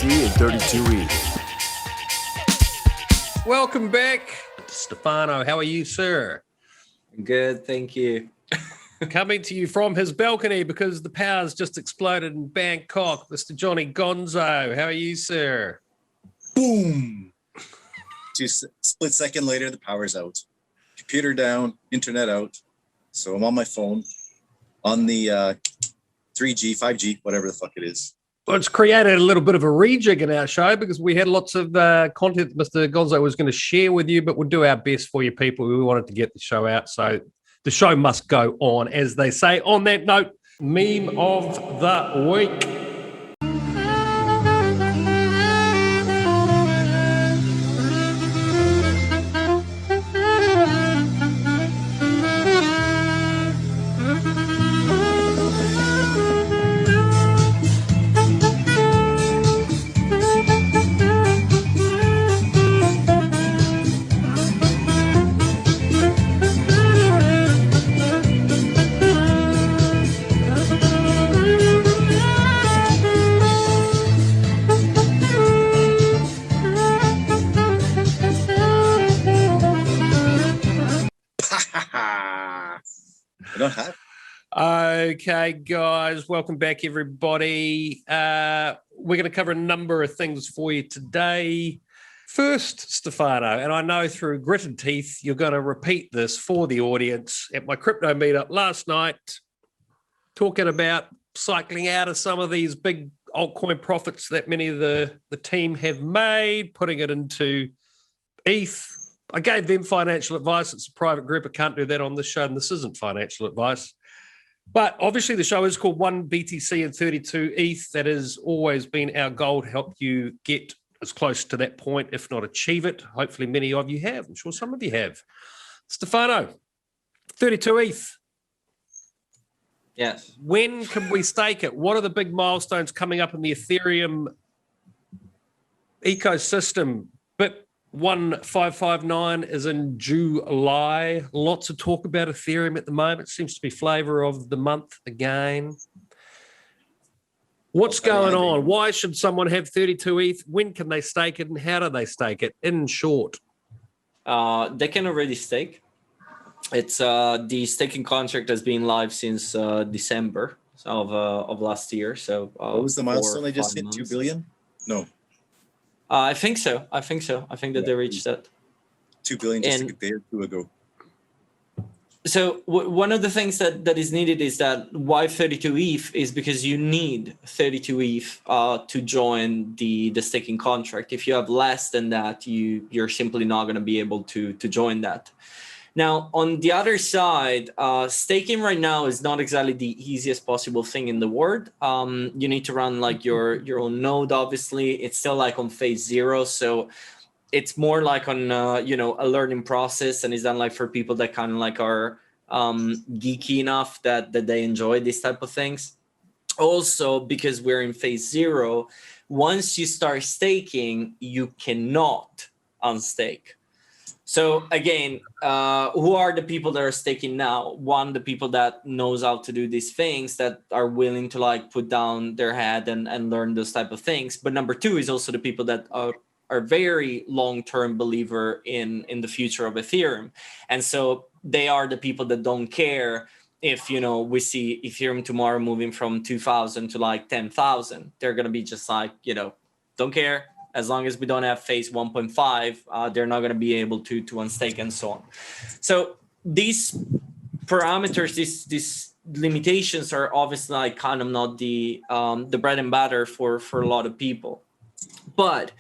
BTC and 32 ETH. Welcome back, Stefano. How are you, sir? Good, thank you. Coming to you from his balcony because the power's just exploded in Bangkok, Mr. Johnny Gonzo. How are you, sir? Boom! Split second later, the power's out. Computer down, internet out. So I'm on my phone, on the 3G, 5G, whatever the fuck it is. Well, it's created a little bit of a rejig in our show because we had lots of content Mr. Gonzo was going to share with you, but we'll do our best for you people. We wanted to get the show out, so the show must go on, as they say. On that note, meme of the week. I don't have. Okay, guys, welcome back, everybody. We're going to cover a number of things for you today. First, Stefano, and I know through gritted teeth, you're going to repeat this for the audience at my crypto meetup last night, talking about cycling out of some of these big altcoin profits that many of the team have made, putting it into ETH. I gave them financial advice. It's a private group. I can't do that on this show, and this isn't financial advice. But obviously the show is called 1 BTC and 32 ETH. That has always been our goal, to help you get as close to that point, if not achieve it. Hopefully many of you have. I'm sure some of you have. Stefano, 32 ETH. Yes. When can we stake it? What are the big milestones coming up in the Ethereum ecosystem? But 1559 is in July. Lots of talk about Ethereum at the moment. Seems to be flavor of the month again. What's going on? Why should someone have 32 ETH? When can they stake it, and how do they stake it? In short, They can already stake. It's the staking contract has been live since December of last year. So what was the milestone they just hit? 2 billion? No. I think so. I think that they reached that. 2 billion just a day or two ago. So one of the things that is needed is that why 32 ETH is because you need 32 ETH to join the staking contract. If you have less than that, you're simply not going to be able to join that. Now, on the other side, staking right now is not exactly the easiest possible thing in the world. You need to run like your own node, obviously. It's still like on phase 0. So it's more like on, a learning process, and it's done like for people that kind of like are geeky enough that they enjoy these type of things. Also, because we're in phase 0, once you start staking, you cannot unstake. So again, who are the people that are staking now? One, the people that knows how to do these things, that are willing to like put down their head and learn those type of things. But number 2 is also the people that are very long-term believer in the future of Ethereum. And so they are the people that don't care if, we see Ethereum tomorrow moving from 2,000 to like 10,000. They're going to be just like, don't care. As long as we don't have phase 1.5, they're not going to be able to unstake and so on. So these parameters, these limitations are obviously like kind of not the bread and butter for a lot of people. But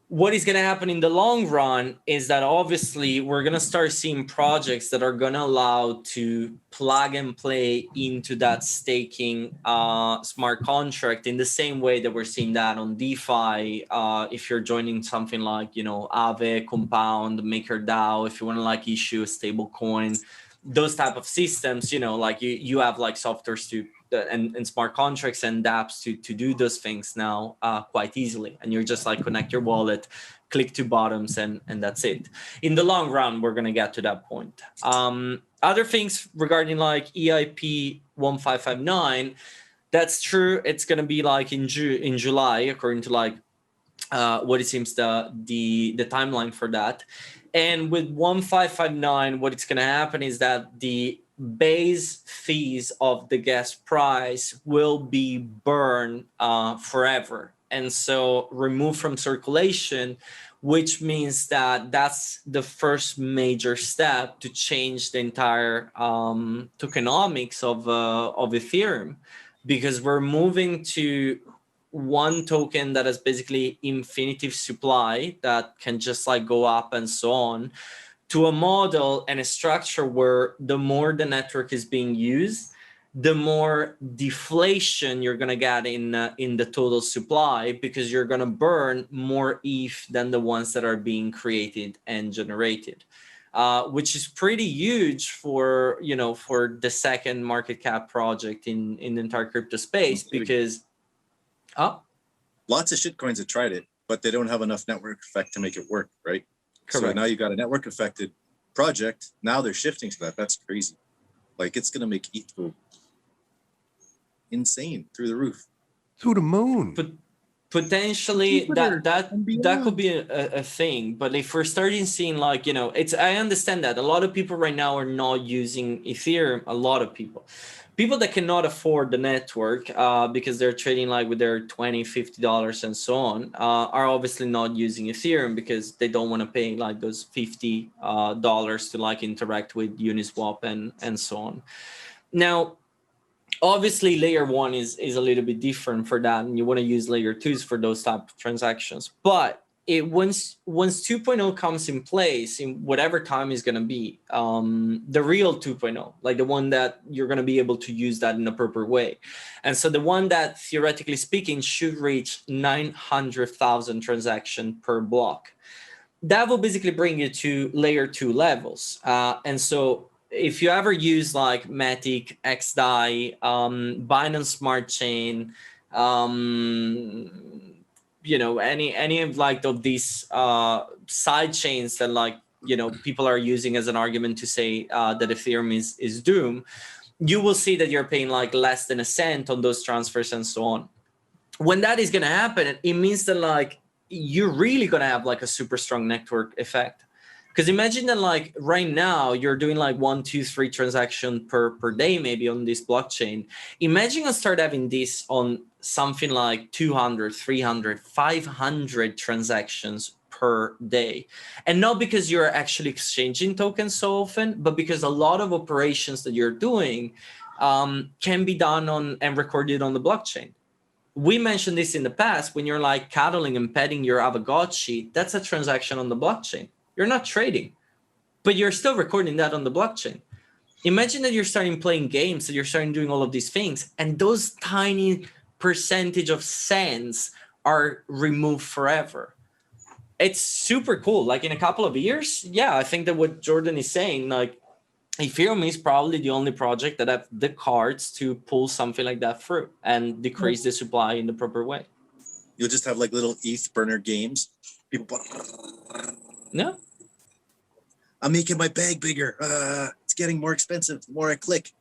what is going to happen in the long run is that obviously we're going to start seeing projects that are going to allow to plug and play into that staking smart contract in the same way that we're seeing that on DeFi. If you're joining something like, Aave, Compound, MakerDAO, if you want to like issue a stable coin, those type of systems, like you have like softwares to and smart contracts and dApps to do those things now quite easily. And you're just like connect your wallet, click 2 buttons, and that's it. In the long run, we're going to get to that point. Other things regarding like EIP 1559, That's true. It's going to be like in July, according to like what it seems the timeline for that. And with 1559, what it's going to happen is that the base fees of the gas price will be burned forever, and so removed from circulation, which means that that's the first major step to change the entire tokenomics of Ethereum, because we're moving to one token that is basically infinitive supply that can just like go up and so on, to a model and a structure where the more the network is being used, the more deflation you're going to get in the total supply, because you're going to burn more ETH than the ones that are being created and generated, which is pretty huge for, you know, for the second market cap project in the entire crypto space, because lots of shitcoins have tried it, but they don't have enough network effect to make it work, right? Correct. So now you've got a network affected project. Now they're shifting to that. That's crazy. Like, it's going to make ETH go insane through the roof. To the moon. But potentially that could be a thing. But if we're starting seeing, like, you know, I understand that a lot of people right now are not using Ethereum. A lot of people that cannot afford the network because they're trading like with their $20-50 and so on, are obviously not using Ethereum because they don't want to pay like those $50 to like interact with Uniswap and so on. Now, obviously layer 1 is a little bit different for that, and you want to use layer 2s for those type of transactions. But once 2.0 comes in place, in whatever time is going to be, the real 2.0, like the one that you're going to be able to use that in a proper way. And so the one that theoretically speaking should reach 900,000 transactions per block, that will basically bring you to layer 2 levels. And so if you ever use like Matic, XDAI, Binance Smart Chain, you know, any of like of these side chains that, like, you know, people are using as an argument to say that Ethereum is doomed, you will see that you're paying like less than a cent on those transfers and so on. When that is going to happen, it means that like you're really going to have like a super strong network effect. Because imagine that like right now you're doing like 1, 2, 3 transactions per day maybe on this blockchain. Imagine us start having this on something like 200, 300, 500 transactions per day. And not because you're actually exchanging tokens so often, but because a lot of operations that you're doing can be done on and recorded on the blockchain. We mentioned this in the past, when you're like cuddling and petting your Avogotchi, that's a transaction on the blockchain. You're not trading, but you're still recording that on the blockchain. Imagine that you're starting playing games, that you're starting doing all of these things, and those tiny percentage of cents are removed forever. It's super cool. Like in a couple of years, yeah, I think that what Jordan is saying, like Ethereum is probably the only project that have the cards to pull something like that through and decrease the supply in the proper way. You'll just have like little ETH burner games. People No. I'm making my bag bigger. It's getting more expensive the more I click.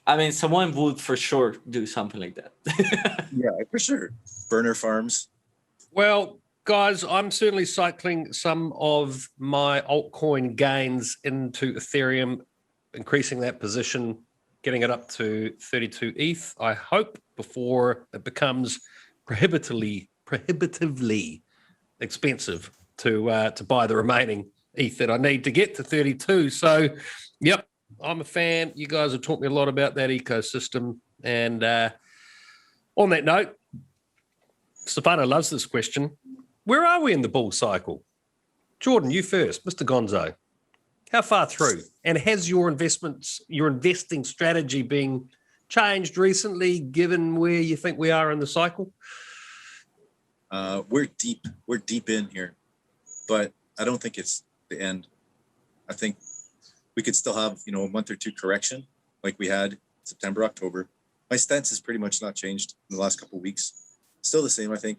I mean, someone would for sure do something like that. Yeah, for sure. Burner farms. Well, guys, I'm certainly cycling some of my altcoin gains into Ethereum, increasing that position, getting it up to 32 ETH, I hope, before it becomes prohibitively expensive to buy the remaining ETH that I need to get to 32. So, yep, I'm a fan. You guys have taught me a lot about that ecosystem. And on that note, Stefano loves this question. Where are we in the bull cycle? Jordan, you first, Mr. Gonzo. How far through? And has your investing strategy been changed recently, given where you think we are in the cycle? We're deep in here, but I don't think it's the end. I think we could still have, you know, a month or two correction like we had September, October. My stance has pretty much not changed in the last couple of weeks. Still the same, I think.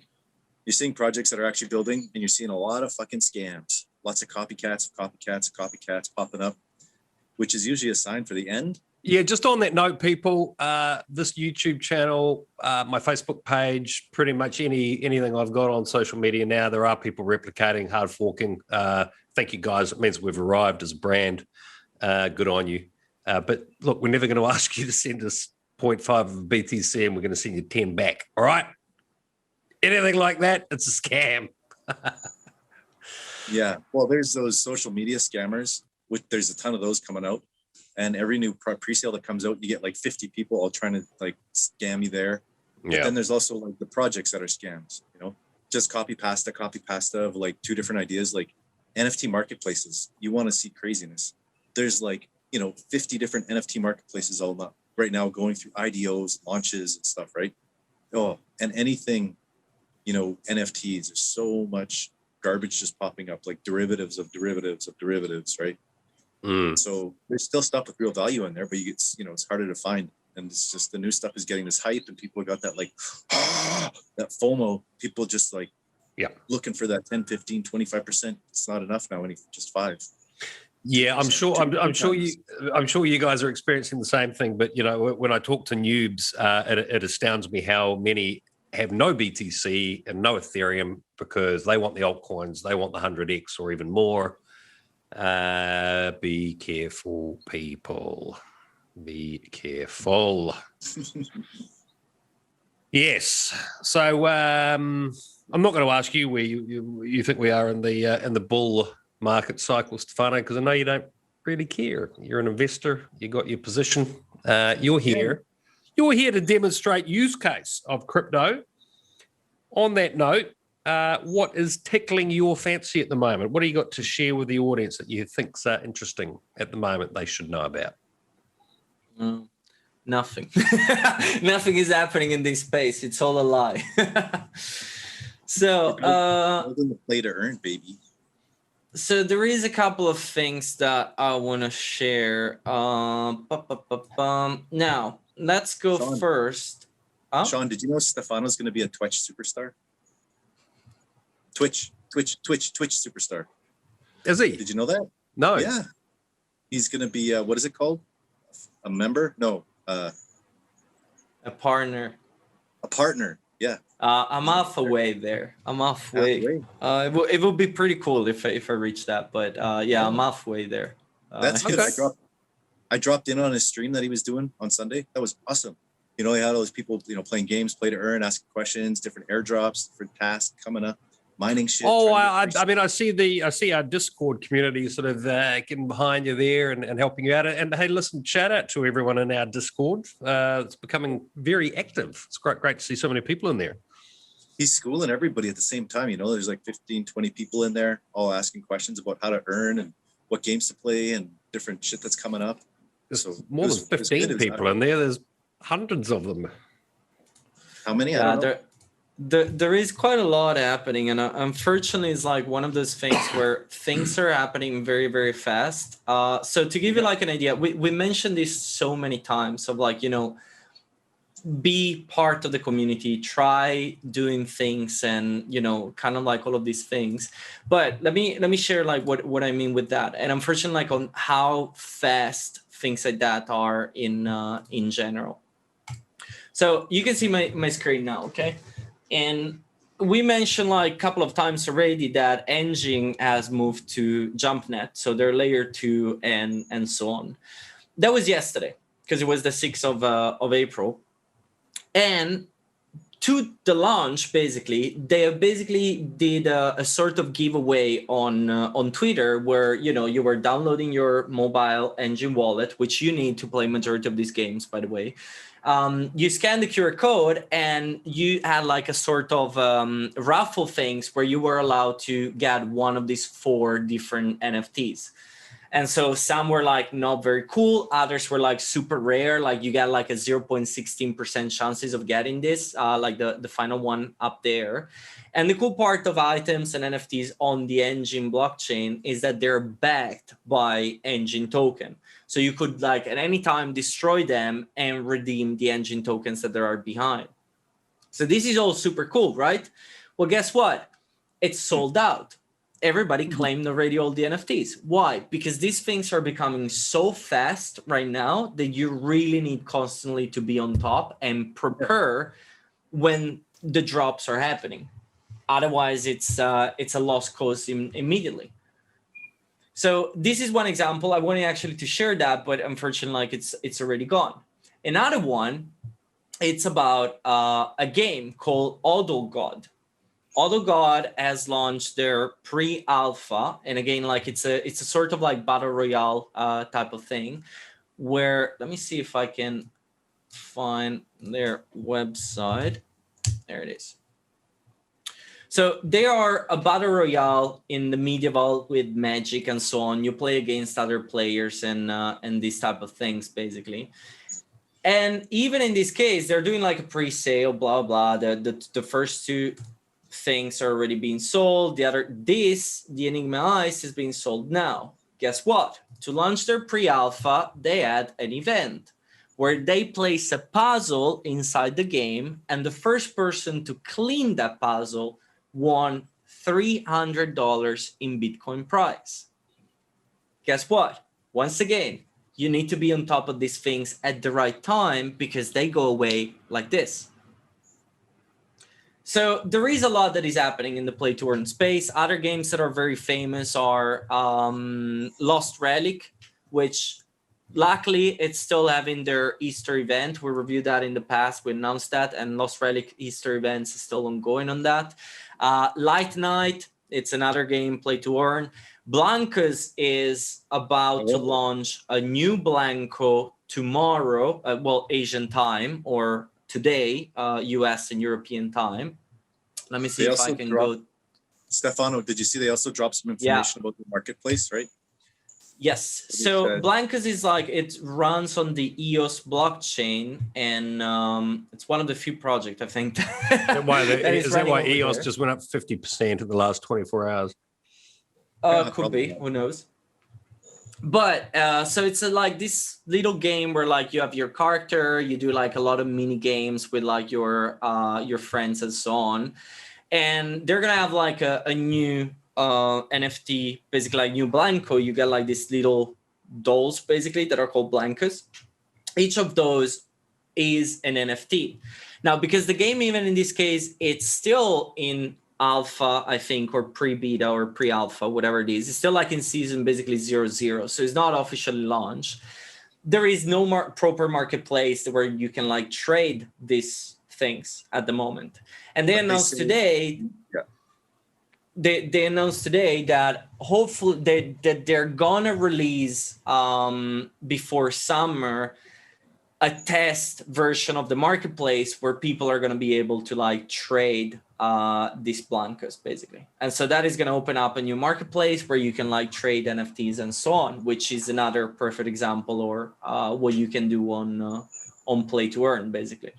You're seeing projects that are actually building, and you're seeing a lot of fucking scams. Lots of copycats popping up, which is usually a sign for the end Yeah, just on that note, people, this YouTube channel, my Facebook page, pretty much anything I've got on social media now, there are people replicating, hard forking. Thank you, guys. It means we've arrived as a brand. Good on you. But look, we're never going to ask you to send us 0.5 of BTC and we're going to send you 10 back. All right? Anything like that, it's a scam. Yeah. Well, there's those social media scammers. There's a ton of those coming out. And every new pre-sale that comes out, you get like 50 people all trying to like scam you there. But then there's also like the projects that are scams, you know, just copy pasta of like 2 different ideas, like NFT marketplaces. You want to see craziness. There's like, 50 different NFT marketplaces all up right now going through IDOs, launches and stuff, right? Oh, and anything, NFTs, there's so much garbage just popping up, like derivatives of derivatives of derivatives, right? So there's still stuff with real value in there, but it's harder to find. And it's just the new stuff is getting this hype and people got that like, that FOMO, people just like, looking for that 10, 15, 25%. It's not enough now, just 5. Yeah, I'm sure you guys are experiencing the same thing. But, when I talk to noobs, it astounds me how many have no BTC and no Ethereum because they want the altcoins, they want the 100x or even more. Be careful, people. Be careful. Yes. So I'm not going to ask you where you think we are in the bull market cycle, Stefano, because I know you don't really care. You're an investor. You got your position. You're here. You're here to demonstrate use case of crypto. On that note, what is tickling your fancy at the moment? What do you got to share with the audience that you think's interesting at the moment they should know about? Nothing. Nothing is happening in this space. It's all a lie. So, the play to earn, baby. So there is a couple of things that I want to share. Now, let's go Sean, first. Sean, did you know Stefano's going to be a Twitch superstar? Twitch superstar. Is he? Did you know that? No. Yeah. He's going to be, what is it called? A member? No. A partner. A partner. Yeah. I'm halfway there. I'm halfway. It would be pretty cool if I reach that, but yeah, I'm halfway there. That's good. Okay. I dropped in on his stream that he was doing on Sunday. That was awesome. He had all those people, playing games, play to earn, asking questions, different airdrops, different tasks coming up, mining shit. Oh, I see our Discord community sort of getting behind you there and helping you out. And hey, listen, shout out to everyone in our Discord. It's becoming very active. It's great to see so many people in there. He's schooling everybody at the same time. There's like 15, 20 people in there all asking questions about how to earn and what games to play and different shit that's coming up. There's more than 15 people in there. There's hundreds of them. How many? Yeah, there is quite a lot happening, and unfortunately, it's like one of those things where things are happening very, very fast. So to give you like an idea, we mentioned this so many times of like, be part of the community, try doing things, and kind of like all of these things. But let me share like what I mean with that, and unfortunately, like on how fast things like that are in general. So you can see my screen now, okay? And we mentioned like a couple of times already that Engine has moved to JumpNet, so they're layer 2 and so on. That was yesterday because it was the 6th of April. And to the launch, basically, they did a sort of giveaway on Twitter where, you were downloading your mobile Engine wallet, which you need to play majority of these games, by the way. You scan the QR code and you had like a sort of raffle things where you were allowed to get one of these 4 different NFTs. And so some were like not very cool. Others were like super rare. Like you got like a 0.16% chances of getting this, like the final one up there. And the cool part of items and NFTs on the Engine blockchain is that they're backed by Engine token. So you could like at any time destroy them and redeem the Engine tokens that there are behind. So this is all super cool, right? Well, guess what? It's sold out. everybody claimed already all the NFTs. Why? Because these things are becoming so fast right now that you really need constantly to be on top and prepare when the drops are happening. Otherwise, it's a lost cause immediately. So this is one example. I wanted actually to share that, but unfortunately, like it's already gone. Another one, it's about a game called AutoGod. AutoGod has launched their pre-alpha, and again, like it's a sort of like battle royale type of thing. Where let me see if I can find their website. There it is. So they are a battle royale in the medieval with magic and so on. You play against other players and these type of things basically. And even in this case, they're doing like a pre-sale, blah blah. The first two things are already being sold. The Enigma Ice is being sold now. Guess what? To launch their pre-alpha, they had an event where they place a puzzle inside the game, and the first person to clean that puzzle won $300 in Bitcoin price. Guess what? Once again, you need to be on top of these things at the right time because they go away like this. So there is a lot that is happening in the play to earn space. Other games that are very famous are Lost Relic, which luckily it's still having their Easter event. We reviewed that in the past. We announced that, and Lost Relic Easter events is still ongoing on that. Light Night, it's another game, play to earn. Blancas is about to launch a new Blanco tomorrow, Asian time, or today, US and European time. Let me see if I can go. Stefano, did you see they also dropped some information about the marketplace, right? Yes. So Blancas is like, it runs on the EOS blockchain, and it's one of the few projects I think. Is that why EOS just went up 50% in the last 24 hours? Could be. Who knows? But so it's like this little game where like you have your character, you do like a lot of mini games with like your friends and so on, and they're gonna have like a new NFT, basically like new Blanco. You get like these little dolls basically that are called Blancas. Each of those is an NFT. Now, because the game, even in this case, it's still in alpha, I think, or pre-beta or pre-alpha, whatever it is. It's still like in season basically 0.0. So it's not officially launched. There is no proper marketplace where you can like trade these things at the moment. And they announced today, they announced today that hopefully that they're gonna release before summer a test version of the marketplace where people are going to be able to like trade these Blancas basically. And so that is going to open up a new marketplace where you can like trade NFTs and so on, which is another perfect example or what you can do on play to earn basically.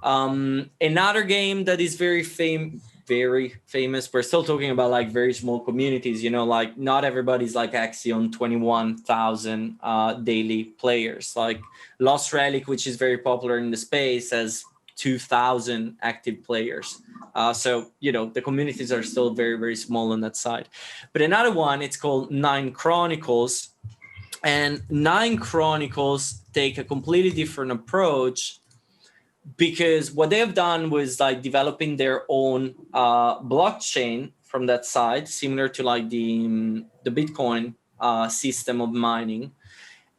Another game that is very famous. We're still talking about like very small communities, you know, like not everybody's like Axion 21,000 daily players. Like Lost Relic, which is very popular in the space, has 2,000 active players. So, you know, the communities are still very, very small on that side. But another one, it's called Nine Chronicles. And Nine Chronicles take a completely different approach, because what they have done was like developing their own blockchain from that side, similar to like the Bitcoin system of mining.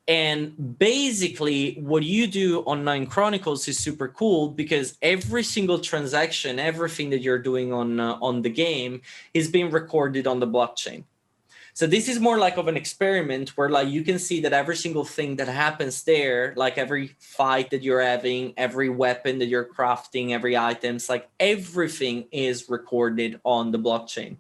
And basically what you do on Nine Chronicles is super cool, because every single transaction, everything that you're doing on the game is being recorded on the blockchain. So this is more like of an experiment where like you can see that every single thing that happens there, like every fight that you're having, every weapon that you're crafting, every items, like everything is recorded on the blockchain.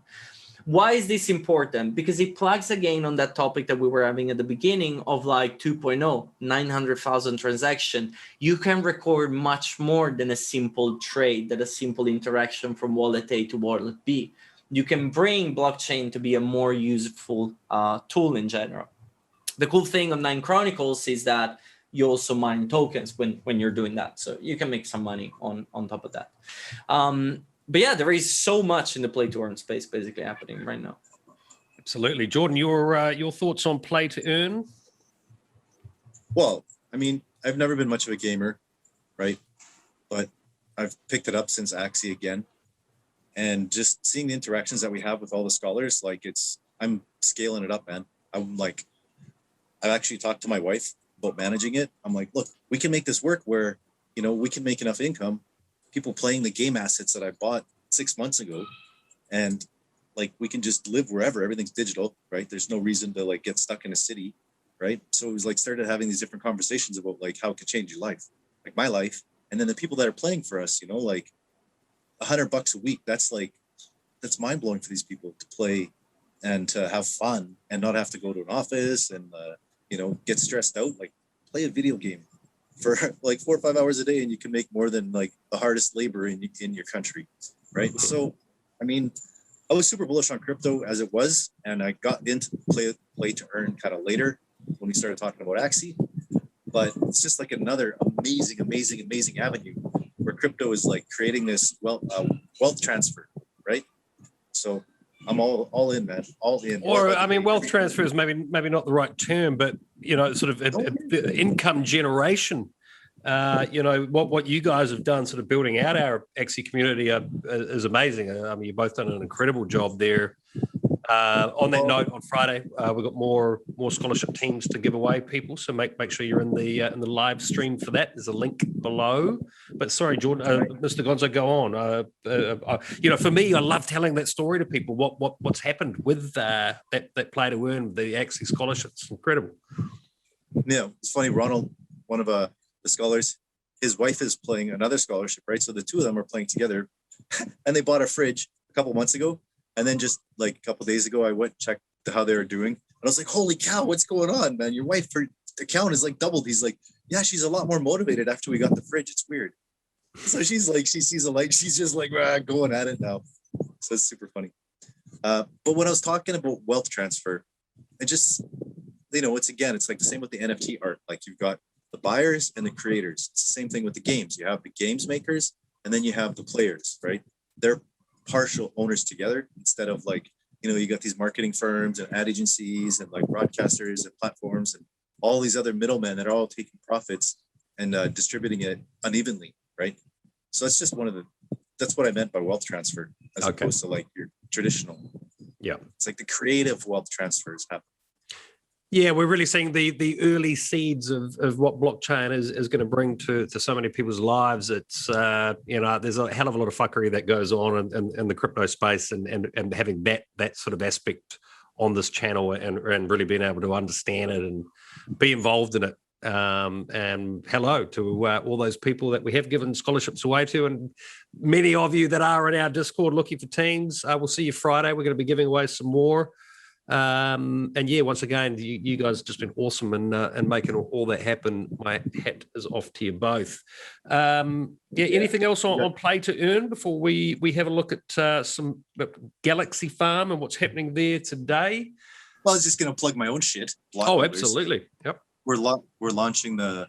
Why is this important? Because it plugs again on that topic that we were having at the beginning of like 2.0, 900,000 transaction. You can record much more than a simple trade, than a simple interaction from wallet A to wallet B. You can bring blockchain to be a more useful tool in general. The cool thing on Nine Chronicles is that you also mine tokens when you're doing that. So you can make some money on top of that. But yeah, there is so much in the play to earn space basically happening right now. Absolutely. Jordan, your thoughts on play to earn? Well, I mean, I've never been much of a gamer, right? But I've picked it up since Axie again. And just seeing the interactions that we have with all the scholars, like I'm scaling it up, man. I've actually talked to my wife about managing it. I'm like, look, we can make this work where, we can make enough income, people playing the game assets that I bought 6 months ago. And like, we can just live wherever, everything's digital, right? There's no reason to like get stuck in a city, right? So it was like started having these different conversations about like how it could change your life, like my life. And then the people that are playing for us, like $100 a week, that's mind blowing for these people to play and to have fun and not have to go to an office and, get stressed out. Like play a video game for like 4 or 5 hours a day and you can make more than like the hardest labor in your country, right? So, I mean, I was super bullish on crypto as it was, and I got into play to earn kind of later when we started talking about Axie. But it's just like another amazing avenue where crypto is like creating this wealth transfer, right? So I'm all in, man, all in. Or I mean, wealth transfer is maybe not the right term, but sort of income generation. What you guys have done, sort of building out our Axie community, is amazing. I mean, you've both done an incredible job there. On that note, on Friday, we've got more scholarship teams to give away, people. So make sure you're in the live stream for that. There's a link below. But sorry, Jordan, Mr. Gonzo, go on. For me, I love telling that story to people. What's happened with that play to earn the Axie scholarship? It's incredible. Yeah, it's funny. Ronald, one of the scholars, his wife is playing another scholarship, right? So the two of them are playing together, and they bought a fridge a couple months ago. And then just like a couple of days ago, I went and checked how they were doing. And I was like, holy cow, what's going on, man? Your wife, her account is like doubled. He's like, yeah, she's a lot more motivated after we got the fridge. It's weird. So she's like, she sees a light. She's just like going at it now. So it's super funny. But when I was talking about wealth transfer, it just, it's like the same with the NFT art. Like you've got the buyers and the creators. It's the same thing with the games. You have the games makers and then you have the players, right? They're partial owners together instead of like, you got these marketing firms and ad agencies and like broadcasters and platforms and all these other middlemen that are all taking profits and distributing it unevenly, right? So that's just that's what I meant by wealth transfer as opposed to like your traditional. Yeah. It's like the creative wealth transfers happen. Yeah, we're really seeing the early seeds of what blockchain is going to bring to so many people's lives. It's there's a hell of a lot of fuckery that goes on in the crypto space, and having that sort of aspect on this channel and really being able to understand it and be involved in it. And hello to all those people that we have given scholarships away to, and many of you that are in our Discord looking for teams. We'll see you Friday. We're going to be giving away some more. And yeah, once again, you guys have just been awesome and making all that happen. My hat is off to you both. Anything else on play to earn before we have a look at some Galaxy Farm and what's happening there today? Well, I was just going to plug my own shit. Absolutely. Yep. We're launching the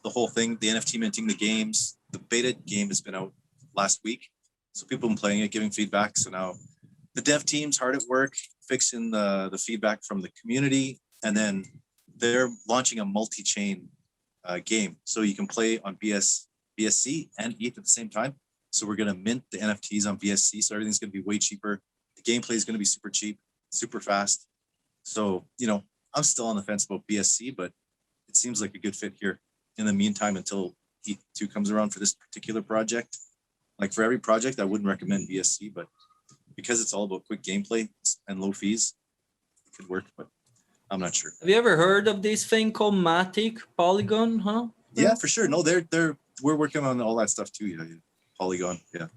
whole thing, the NFT minting, the games. The beta game has been out last week, so people have been playing it, giving feedback. So now the dev team's hard at work fixing the feedback from the community, and then they're launching a multi-chain game, so you can play on BSC and ETH at the same time. So we're going to mint the NFTs on BSC, so everything's going to be way cheaper. The gameplay is going to be super cheap, super fast. So I'm still on the fence about BSC, but it seems like a good fit here in the meantime until ETH2 comes around for this particular project. Like for every project, I wouldn't recommend BSC, but because it's all about quick gameplay and low fees, it could work, but I'm not sure. Have you ever heard of this thing called Matic, Polygon, huh? Yeah, for sure. No, we're working on all that stuff too. Yeah. Polygon, yeah.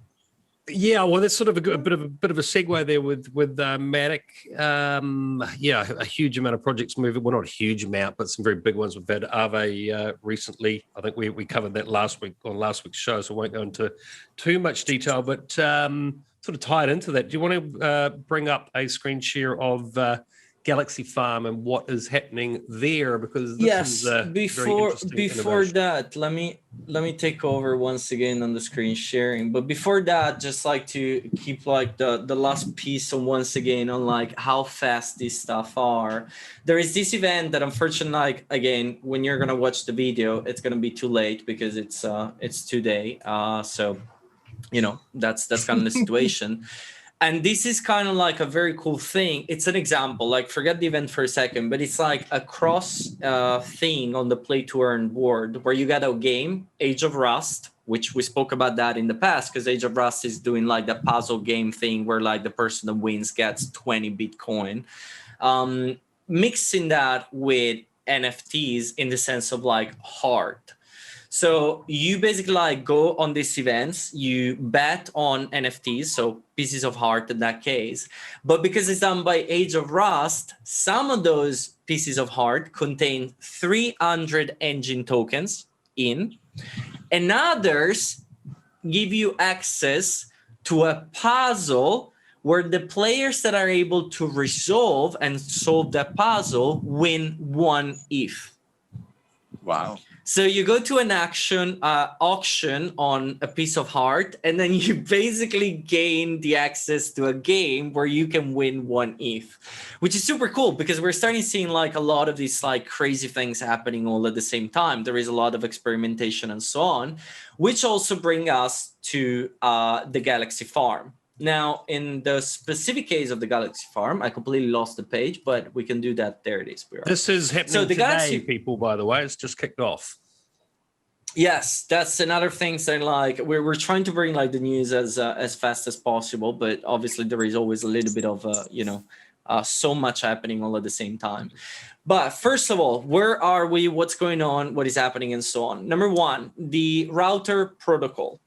Yeah, well, that's sort of a bit of a segue there with Matic. A huge amount of projects moving. Well, not a huge amount, but some very big ones. We've had Aave recently. I think we covered that last week on last week's show, so I won't go into too much detail. But sort of tied into that, do you want to bring up a screen share of Galaxy Farm and what is happening there, because this is a very interesting before innovation. that, let me take over once again on the screen sharing. But before that, just like to keep like the last piece on once again on like how fast these stuff are. There is this event that unfortunately, like again, when you're gonna watch the video, it's gonna be too late because it's today. So you know that's kind of the situation. And this is kind of like a very cool thing. It's an example, like forget the event for a second, but it's like a cross thing on the play to earn board where you got a game, Age of Rust, which we spoke about that in the past because Age of Rust is doing like the puzzle game thing where like the person that wins gets 20 Bitcoin. Mixing that with NFTs in the sense of like heart. So you basically like go on these events, you bet on NFTs, so pieces of heart in that case. But because it's done by Age of Rust, some of those pieces of heart contain 300 engine tokens in, and others give you access to a puzzle where the players that are able to resolve and solve that puzzle win 1 ETH. Wow. So you go to an auction on a piece of heart, and then you basically gain the access to a game where you can win 1 ETH, which is super cool because we're starting seeing like a lot of these like crazy things happening all at the same time. There is a lot of experimentation and so on, which also bring us to the Galaxy Farm. Now, in the specific case of the Galaxy Farm, I completely lost the page, but we can do that. There it is. This is happening today, people, by the way. It's just kicked off. Yes, that's another thing. Saying like we're trying to bring like the news as fast as possible, but obviously there is always a little bit of so much happening all at the same time. But first of all, where are we? What's going on? What is happening, and so on. Number one, the router protocol.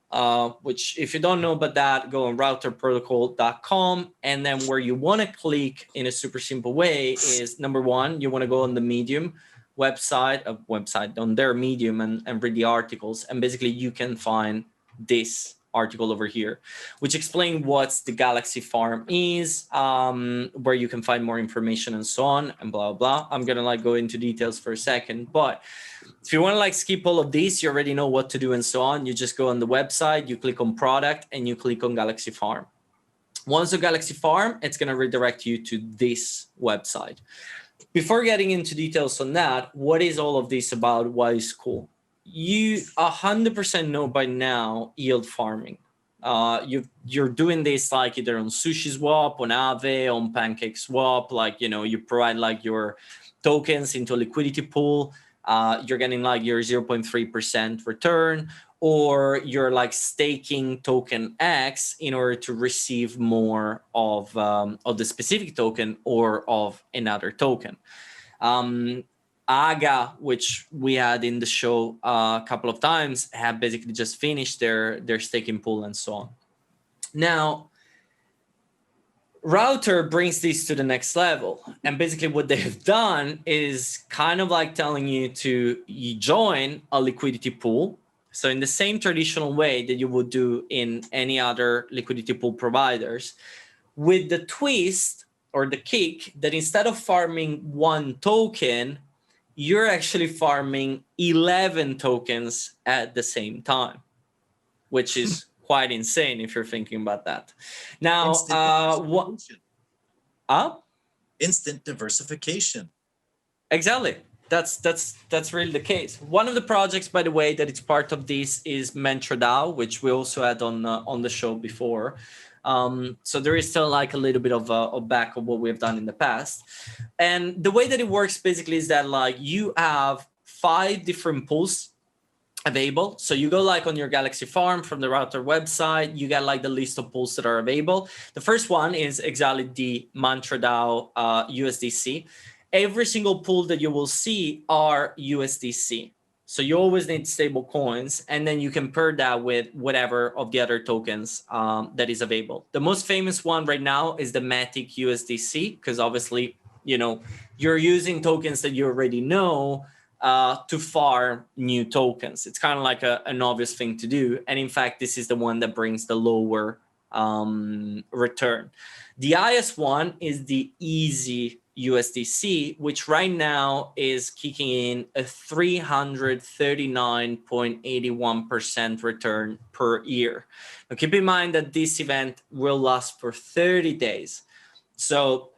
Which if you don't know about that, go on routerprotocol.com, and then where you want to click in a super simple way is number one, you want to go on the Medium website on their Medium and read the articles, and basically you can find this article over here, which explain what the Galaxy Farm is, where you can find more information and so on, and blah blah. I'm gonna like go into details for a second, but if you want to like skip all of this, you already know what to do and so on. You just go on the website, you click on product, and you click on Galaxy Farm. Once you Galaxy Farm, it's going to redirect you to this website. Before getting into details on that, what is all of this about? Why is cool? You 100% know by now yield farming. You're doing this like either on Sushi Swap, on Aave, on Pancake Swap. Like, you know, you provide like your tokens into a liquidity pool. You're getting like your 0.3% return, or you're like staking token X in order to receive more of the specific token or of another token. AGA, which we had in the show a couple of times, have basically just finished their staking pool and so on. Now, Router brings this to the next level. And basically what they've done is kind of like telling you to join a liquidity pool. So in the same traditional way that you would do in any other liquidity pool providers, with the twist or the kick that instead of farming 1 token, you're actually farming 11 tokens at the same time, which is quite insane if you're thinking about that. Now, instant diversification. Exactly. That's really the case. One of the projects, by the way, that it's part of this is MentraDAO, which we also had on the show before. So there is still like a little bit of a back of what we have done in the past. And the way that it works basically is that like you have 5 different pools available. So you go like on your Galaxy Farm from the Router website, you get like the list of pools that are available. The first one is exactly the MentraDAO USDC. Every single pool that you will see are USDC. So you always need stable coins, and then you can pair that with whatever of the other tokens that is available. The most famous one right now is the Matic USDC, because obviously, you know, you're using tokens that you already know to farm new tokens. It's kind of like an obvious thing to do. And in fact, this is the one that brings the lower return. The highest one is the easy USDC, which right now is kicking in a 339.81% return per year. Now keep in mind that this event will last for 30 days. So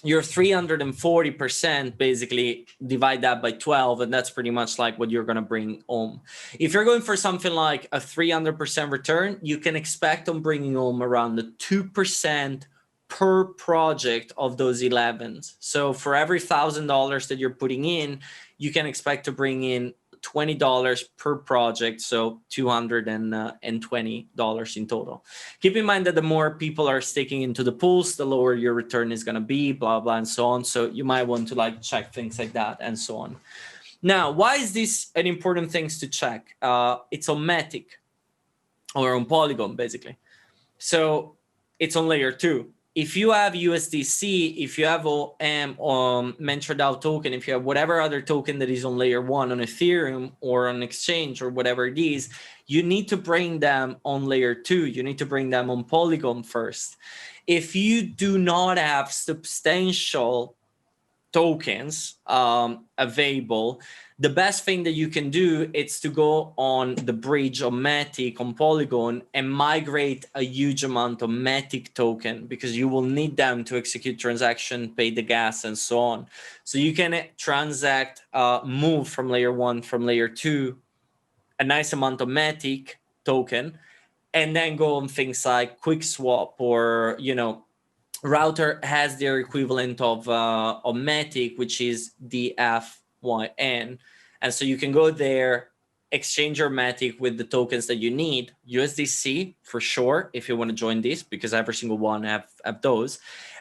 your 340% basically divide that by 12, and that's pretty much like what you're going to bring home. If you're going for something like a 300% return, you can expect on bringing home around the 2% per project of those 11s. So for every $1,000 that you're putting in, you can expect to bring in $20 per project, so $220 in total. Keep in mind that the more people are staking into the pools, the lower your return is going to be, blah, blah, and so on. So you might want to like check things like that and so on. Now, why is this an important thing to check? It's on Matic or on Polygon, basically. So it's on layer 2. If you have USDC, if you have mentored out token, if you have whatever other token that is on layer 1 on Ethereum or on exchange or whatever it is, you need to bring them on layer 2. You need to bring them on Polygon first. If you do not have substantial tokens available, the best thing that you can do is to go on the bridge of Matic on Polygon and migrate a huge amount of Matic token, because you will need them to execute transaction, pay the gas, and so on. So you can transact, move from layer 1, from layer 2, a nice amount of Matic token, and then go on things like QuickSwap or, Router has their equivalent of Matic, which is the FYN. And so you can go there, exchange your Matic with the tokens that you need, USDC for sure, if you want to join this, because every single one have those.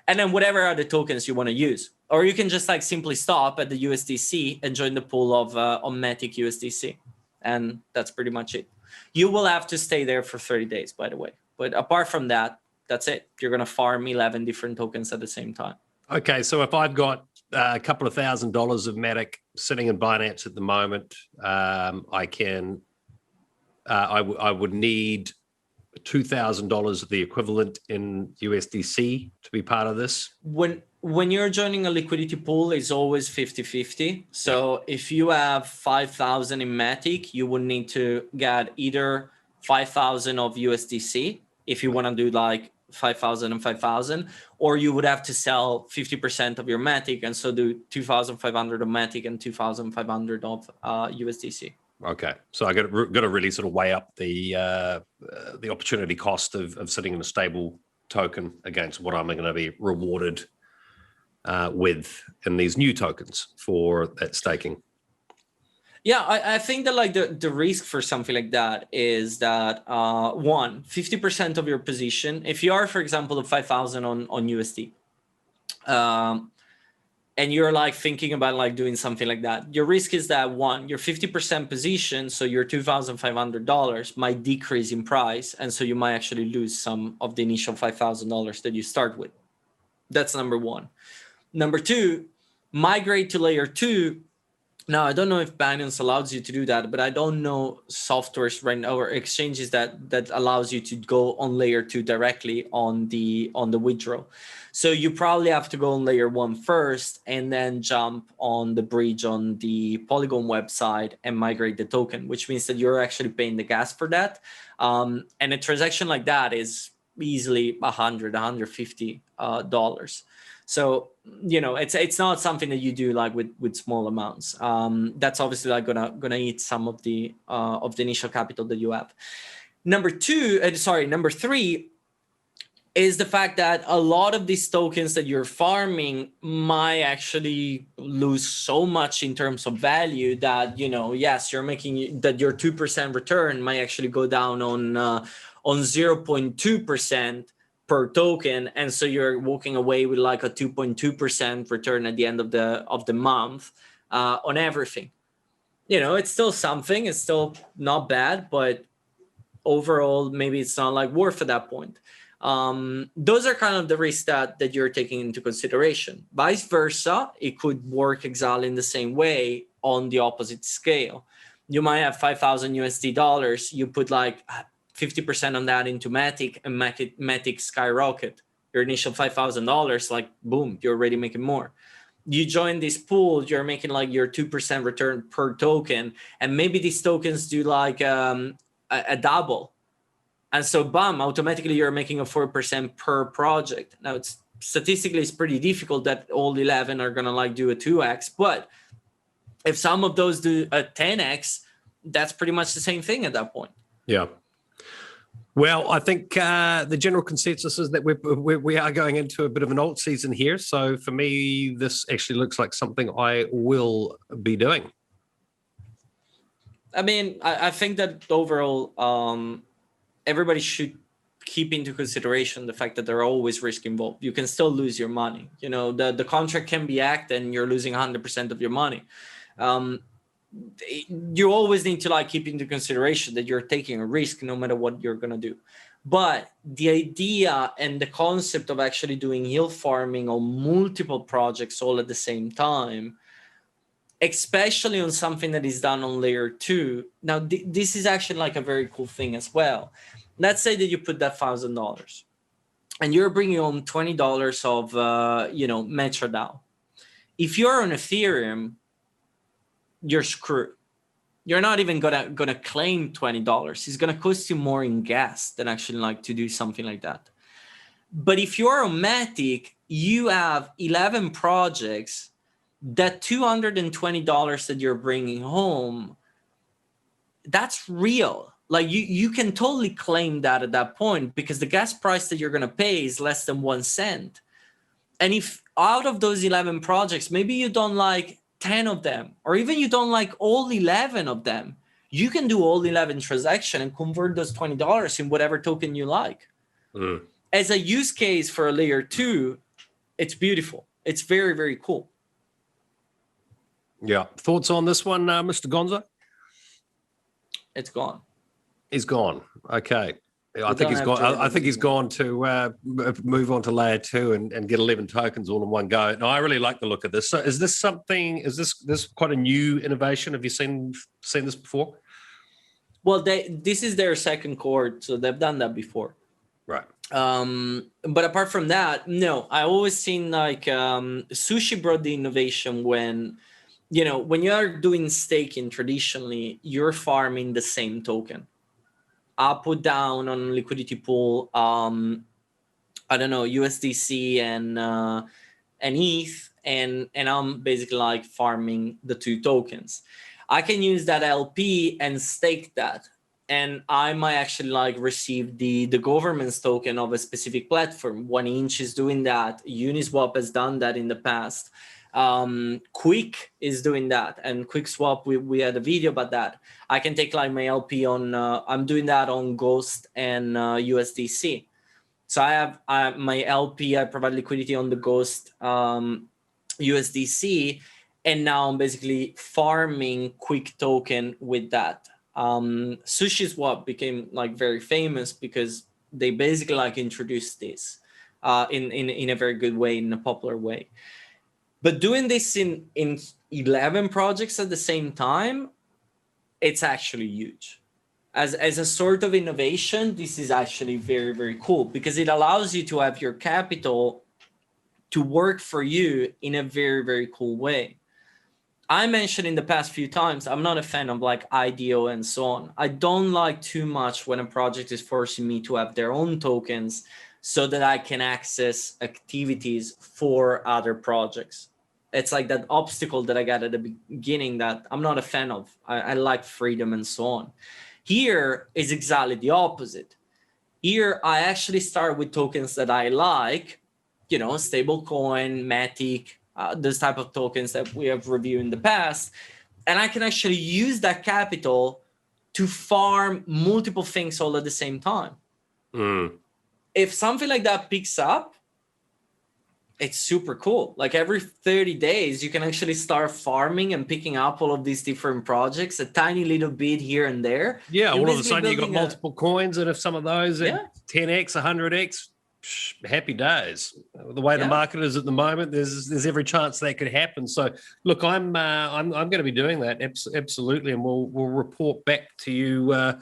And then whatever other tokens you want to use. Or you can just like simply stop at the USDC and join the pool of Matic USDC. And that's pretty much it. You will have to stay there for 30 days, by the way. But apart from that, that's it. You're going to farm 11 different tokens at the same time. Okay, so if I've got a couple of $1,000 of Matic sitting in Binance at the moment, I would need $2,000 of the equivalent in USDC to be part of this. When you're joining a liquidity pool, it's always 50-50. So if you have 5,000 in Matic, you would need to get either 5,000 of USDC if you want to do like 5,000 and 5,000, or you would have to sell 50% of your Matic and so do 2,500 of Matic and 2,500 of USDC. Okay, so I got to really sort of weigh up the opportunity cost of sitting in a stable token against what I'm going to be rewarded with in these new tokens for that staking. Yeah, I think that like the risk for something like that is that 50% of your position, if you are, for example, at 5,000 on USD, and you're like thinking about like doing something like that, your risk is that your 50% position, so your $2,500 might decrease in price, and so you might actually lose some of the initial $5,000 that you start with. That's number one. Number two, migrate to layer 2. Now, I don't know if Binance allows you to do that, but I don't know softwares right now or exchanges that allows you to go on layer 2 directly on the withdrawal. So you probably have to go on layer 1 first and then jump on the bridge on the Polygon website and migrate the token, which means that you're actually paying the gas for that. And a transaction like that is easily $100, $150. So, it's not something that you do like with small amounts. That's obviously like gonna eat some of the initial capital that you have. Number 3 is the fact that a lot of these tokens that you're farming might actually lose so much in terms of value that, yes, you're making that your 2% return might actually go down on 0.2% per token, and so you're walking away with like a 2.2% return at the end of the month on everything. It's still something. It's still not bad, but overall, maybe it's not like worth at that point. Those are kind of the risks that you're taking into consideration. Vice versa, it could work exactly in the same way on the opposite scale. You might have $5,000 USD. You put like 50% on that into Matic, and Matic skyrocket. Your initial $5,000, like boom, you're already making more. You join this pool, you're making like your 2% return per token, and maybe these tokens do like a double, and so bam, automatically you're making a 4% per project. Now it's statistically it's pretty difficult that all 11 are gonna like do a 2x, but if some of those do a 10x, that's pretty much the same thing at that point. Yeah. Well, I think the general consensus is that we are going into a bit of an alt season here. So for me, this actually looks like something I will be doing. I mean, I think that overall, everybody should keep into consideration the fact that there are always risk involved. You can still lose your money. You know, the contract can be hacked and you're losing 100% of your money. You always need to like keep into consideration that you're taking a risk no matter what you're going to do. But the idea and the concept of actually doing yield farming on multiple projects all at the same time, especially on something that is done on layer 2. Now, this is actually like a very cool thing as well. Let's say that you put that $1,000 and you're bringing home $20 of, MetroDAO. If you're on Ethereum, you're screwed. You're not even gonna claim $20. It's gonna cost you more in gas than actually like to do something like that. But if you're on Matic, you have 11 projects. That $220 that you're bringing home, that's real. Like you can totally claim that at that point because the gas price that you're gonna pay is less than 1 cent. And if out of those 11 projects, maybe you don't like 10 of them, or even you don't like all 11 of them, you can do all 11 transactions and convert those $20 in whatever token you like. As a use case for a layer 2, it's beautiful. It's very, very cool. Yeah. Thoughts on this one, Mr. Gonzo? It's gone. He's gone. Okay. I think he's gone. I think he's gone to move on to layer 2 and get 11 tokens all in one go. No, I really like the look of this. So, is this something? Is this quite a new innovation? Have you seen this before? Well, this is their second cohort, so they've done that before. Right. But apart from that, no. I always seen like Sushi brought the innovation when, when you are doing staking traditionally, you're farming the same token. Up or down on liquidity pool, I don't know, USDC and ETH, and I'm basically like farming the 2 tokens. I can use that LP and stake that, and I might actually like receive the government's token of a specific platform. 1inch is doing that. Uniswap has done that in the past. Quick is doing that, and QuickSwap, we had a video about that. I can take like my LP on I'm doing that on Ghost and USDC. So I have my LP, I provide liquidity on the Ghost USDC, and now I'm basically farming Quick token with that. SushiSwap became like very famous because they basically like introduced this in a very good way, in a popular way. But doing this in 11 projects at the same time, it's actually huge. As a sort of innovation, this is actually very, very cool because it allows you to have your capital to work for you in a very, very cool way. I mentioned in the past few times, I'm not a fan of like IDO and so on. I don't like too much when a project is forcing me to have their own tokens so that I can access activities for other projects. It's like that obstacle that I got at the beginning that I'm not a fan of. I like freedom and so on. Here is exactly the opposite. Here, I actually start with tokens that I like, stablecoin, Matic, those type of tokens that we have reviewed in the past. And I can actually use that capital to farm multiple things all at the same time. If something like that picks up, it's super cool. Like every 30 days, you can actually start farming and picking up all of these different projects, a tiny little bit here and there. Yeah, all of a sudden you got multiple coins, and if some of those are 10x, 100x, happy days. The way the market is at the moment, there's every chance that could happen. So, look, I'm going to be doing that absolutely, and we'll report back to you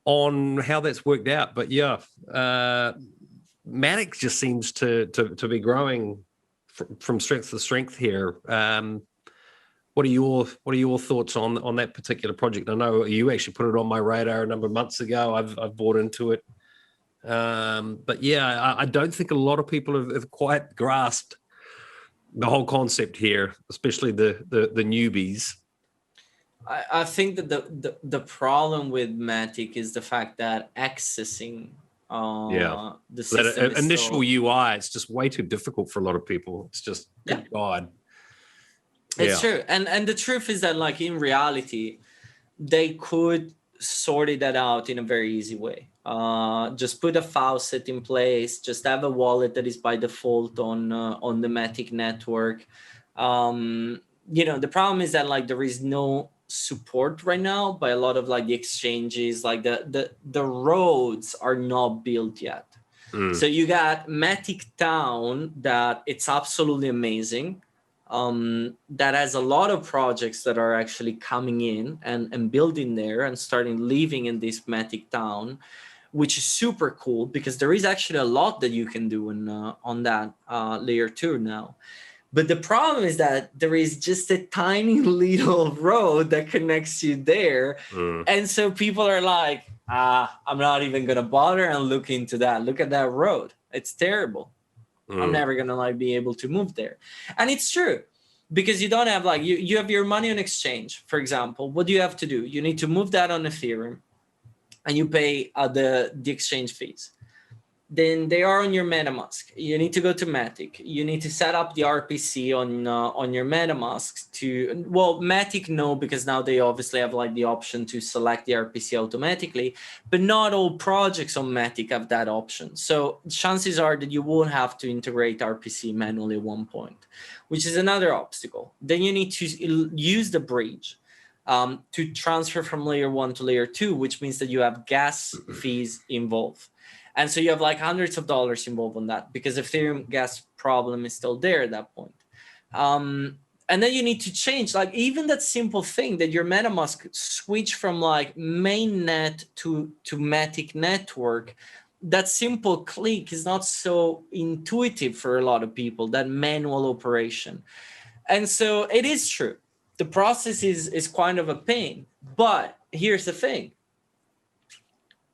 on how that's worked out. But yeah, Matic just seems to be growing from strength to strength here. What are your thoughts on that particular project? I know you actually put it on my radar a number of months ago. I've bought into it, but yeah, I don't think a lot of people have quite grasped the whole concept here, especially the newbies. I think that the problem with Matic is the fact that accessing the system that initial UI, it's just way too difficult for a lot of people. It's just good God. It's true. And the truth is that, like, in reality, they could sort that out in a very easy way. Just put a faucet in place, just have a wallet that is by default on the Matic network. The problem is that, like, there is no support right now by a lot of, like, the exchanges. Like, the roads are not built yet. So you got Matic Town, that it's absolutely amazing. That has a lot of projects that are actually coming in and building there and starting living in this Matic Town, which is super cool because there is actually a lot that you can do on that layer 2 now. But the problem is that there is just a tiny little road that connects you there. And so people are like, I'm not even going to bother and look into that. Look at that road. It's terrible. I'm never going to, like, be able to move there. And it's true, because you don't have, like, you have your money on exchange, for example. What do you have to do? You need to move that on Ethereum and you pay the exchange fees. Then they are on your MetaMask. You need to go to Matic. You need to set up the RPC on your MetaMask to, well, Matic, no, because now they obviously have, like, the option to select the RPC automatically, but not all projects on Matic have that option. So chances are that you will have to integrate RPC manually at one point, which is another obstacle. Then you need to use the bridge to transfer from layer 1 to layer 2, which means that you have gas fees involved. And so you have, like, hundreds of dollars involved on that because Ethereum gas problem is still there at that point. And then you need to change, like, even that simple thing that your MetaMask switch from, like, mainnet to Matic network. That simple click is not so intuitive for a lot of people, that manual operation. And so it is true. The process is kind of a pain. But here's the thing.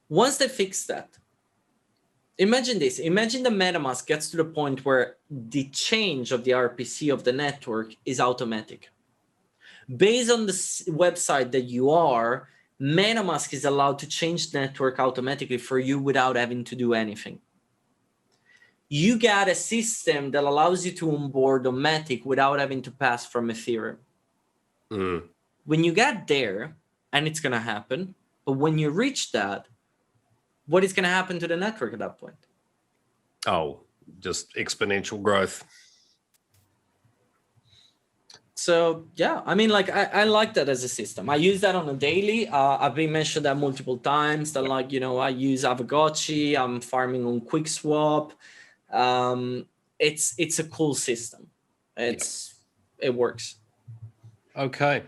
Once they fix that, imagine this. Imagine the MetaMask gets to the point where the change of the RPC of the network is automatic. Based on the website that you are, MetaMask is allowed to change the network automatically for you without having to do anything. You got a system that allows you to onboard on Matic without having to pass from Ethereum. When you get there, and it's going to happen, but when you reach that, what is going to happen to the network at that point? Oh, just exponential growth. So, yeah, I mean, like, I like that as a system. I use that on a daily. I've been mentioned that multiple times that, like, I use Avagotchi. I'm farming on QuickSwap. It's a cool system. It works. Okay.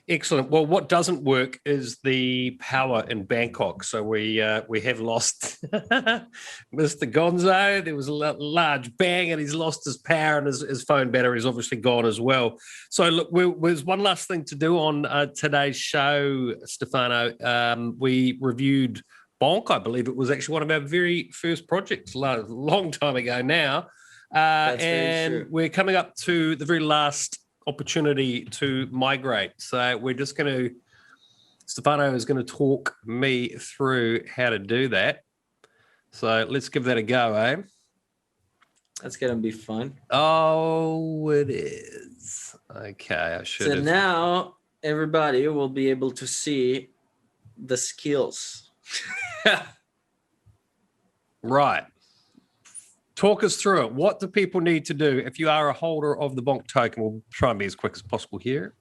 Excellent. Well, what doesn't work is the power in Bangkok. So we have lost Mr. Gonzo. There was a large bang and he's lost his power and his phone battery is obviously gone as well. So look, there's one last thing to do on today's show, Stefano. We reviewed Bonk. I believe it was actually one of our very first projects, a long time ago now. That's and very true. We're coming up to the very last opportunity to migrate. So we're just going to, Stefano is going to talk me through how to do that. So let's give that a go, eh? That's going to be fun. Oh, it is. Okay, I should have. So now everybody will be able to see the skills. Right. Talk us through it. What do people need to do if you are a holder of the Bonk token? We'll try and be as quick as possible here.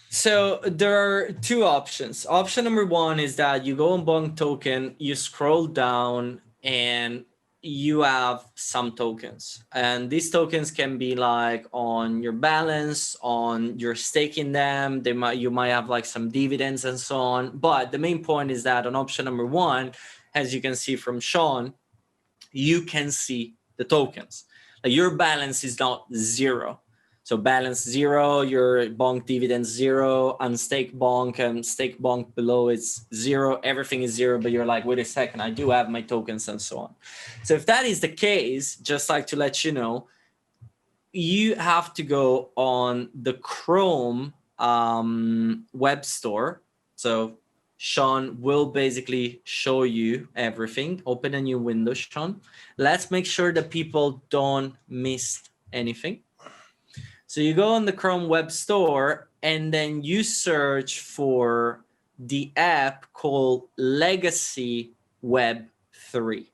So there are two options. Option number one is that you go on Bonk token, you scroll down, and you have some tokens, and these tokens can be like on your balance, on your staking them. You might have like some dividends and so on. But the main point is that on option number 1, as you can see from Sean, you can see the tokens. Like your balance is not 0. So balance 0, your bonk dividend 0, unstake bonk and stake bonk below it's 0. Everything is 0, but you're like, wait a second, I do have my tokens and so on. So if that is the case, just like to let you know, you have to go on the Chrome web store. So Sean will basically show you everything. Open a new window, Sean. Let's make sure that people don't miss anything. So you go on the Chrome web store and then you search for the app called Legacy Web 3.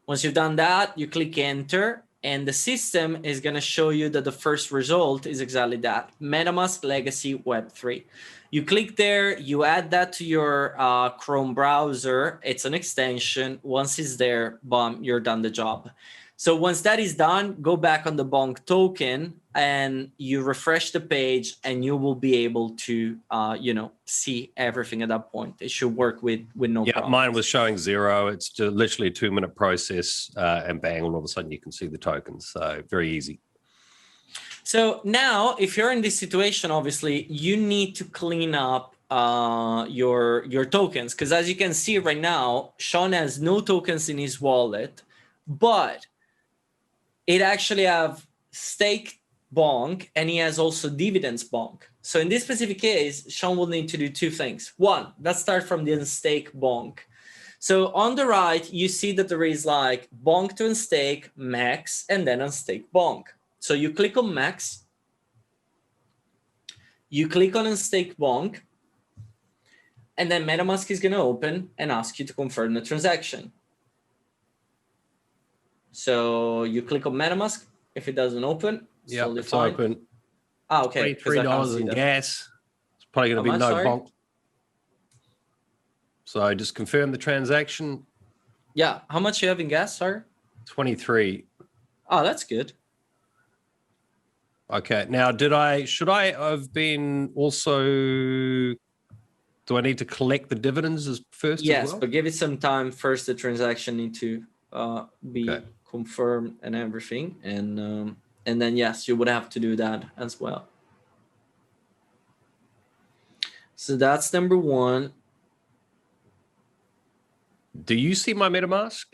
Once you've done that, you click enter and the system is going to show you that the first result is exactly that, MetaMask Legacy Web 3. You click there, you add that to your Chrome browser. It's an extension. Once it's there, boom, you're done the job. So once that is done, go back on the Bonk token and you refresh the page and you will be able to, see everything at that point. It should work with no problem. Mine was showing 0. It's literally a 2-minute process and bang, all of a sudden you can see the tokens. So very easy. So now if you're in this situation, obviously you need to clean up your tokens. Because as you can see right now, Sean has no tokens in his wallet, but it actually have stake bonk and he has also dividends bonk. So in this specific case, Sean will need to do 2 things. 1, let's start from the unstake bonk. So on the right, you see that there is like bonk to unstake, max, and then unstake bonk. So you click on max, you click on unstake bonk, and then MetaMask is going to open and ask you to confirm the transaction. So you click on MetaMask. If it doesn't open, yeah, it's fine. open. Ah, okay. $23 in gas. It's probably going to be no bonk. So just confirm the transaction. Yeah. How much you have in gas, sir? 23. Oh, that's good. Okay. Now, should I have been also, do I need to collect the dividends first? Yes, as well? but give it some time. First, the transaction need to be confirmed and everything. And then, yes, you would have to do that as well. So that's number 1. Do you see my MetaMask?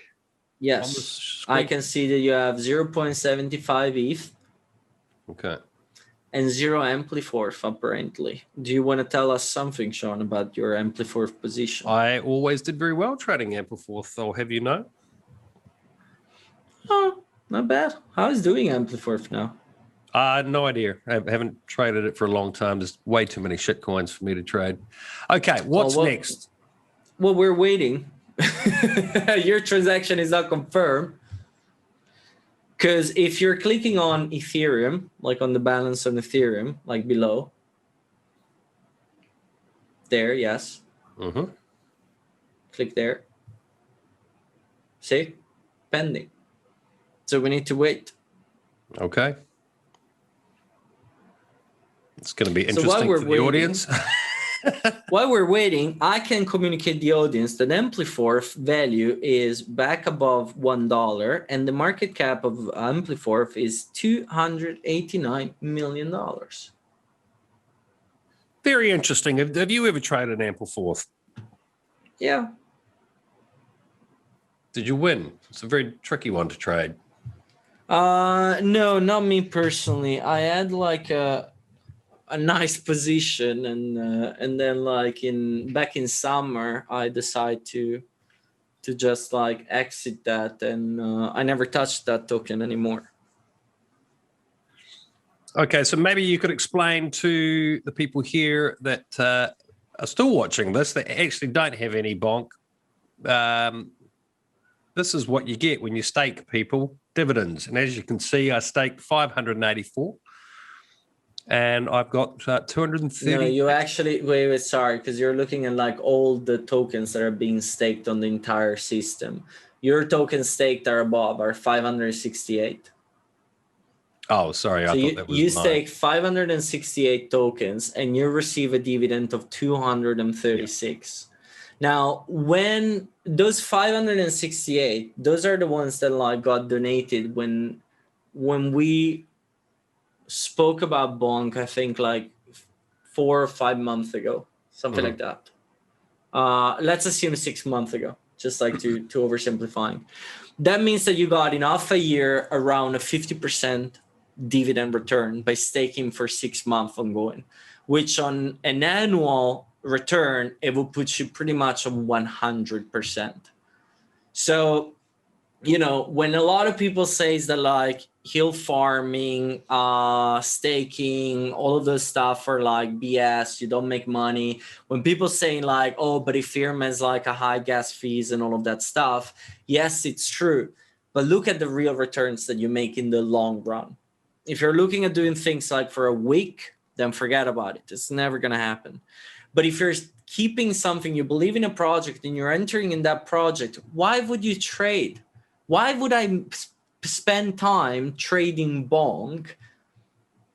Yes, I can see that you have 0.75 ETH. Okay. And 0 ampliforth, apparently. Do you want to tell us something, Sean, about your ampliforth position? I always did very well trading ampliforth, I'll have you know. Oh, not bad. How is doing ampliforth now? No idea. I haven't traded it for a long time. There's way too many shit coins for me to trade. Okay, what's next? Well, we're waiting. Your transaction is not confirmed. Because if you're clicking on Ethereum, like on the balance on Ethereum, like below, there, yes. Mm-hmm. Click there. See? Pending. So we need to wait. Okay. It's going to be interesting for the audience. While we're waiting, I can communicate the audience that ampliforth value is back above $1 and the market cap of ampliforth is $289 million. Very interesting. Have you ever traded ampliforth? Yeah. Did you win? It's a very tricky one to trade. No, not me personally. I had like a nice position and then like back in summer I decided to just like exit that and I never touched that token anymore. Okay, so maybe you could explain to the people here that are still watching this that actually don't have any bonk. This is what you get when you stake, people, dividends. And as you can see, I staked 584. and I've got 230. No, you actually wait, sorry, because you're looking at like all the tokens that are being staked on the entire system. Your tokens staked are above are 568. Oh, sorry, So I thought that was you mine. stake 568 tokens and you receive a dividend of 236. Now, when those 568, those are the ones that like got donated when we spoke about Bonk, I think like 4 or 5 months ago, something like that. Let's assume 6 months ago, just like to oversimplifying. That means that you got enough a year around a 50% dividend return by staking for 6 months ongoing, which on an annual return, it will put you pretty much on 100%. So, you know, when a lot of people say that like hill farming, staking, all of those stuff are like BS, you don't make money. When people saying like, oh, but Ethereum has like a high gas fees and all of that stuff. Yes, it's true. But look at the real returns that you make in the long run. If you're looking at doing things like for a week, then forget about it. It's never going to happen. But if you're keeping something, you believe in a project and you're entering in that project, why would you trade? Why would I spend time trading Bonk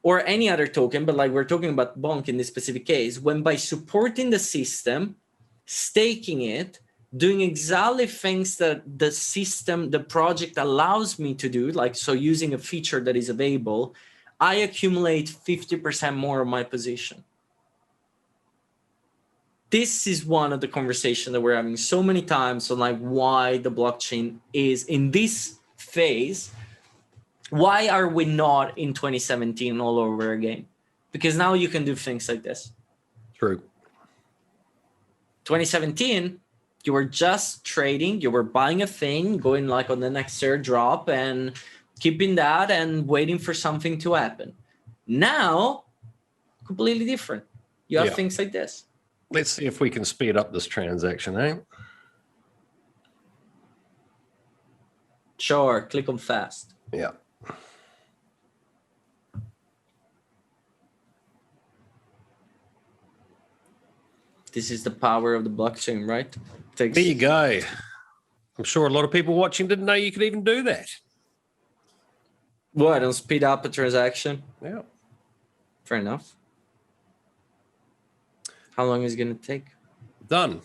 or any other token, but like we're talking about Bonk in this specific case, when by supporting the system, staking it, doing exactly things that the system, the project allows me to do, like so using a feature that is available, I accumulate 50% more of my position. This is one of the conversations that we're having so many times on like why the blockchain is in this phase. Why are we not in 2017 all over again? Because now you can do things like this. True. 2017, you were just trading, you were buying a thing, going like on the next airdrop and keeping that and waiting for something to happen. Now, completely different. You have things like this. Let's see if we can speed up this transaction, eh? Sure, click on fast. Yeah. This is the power of the blockchain, right? There you go. I'm sure a lot of people watching didn't know you could even do that. What, don't speed up a transaction? Yeah. Fair enough. How long is it going to take? Done.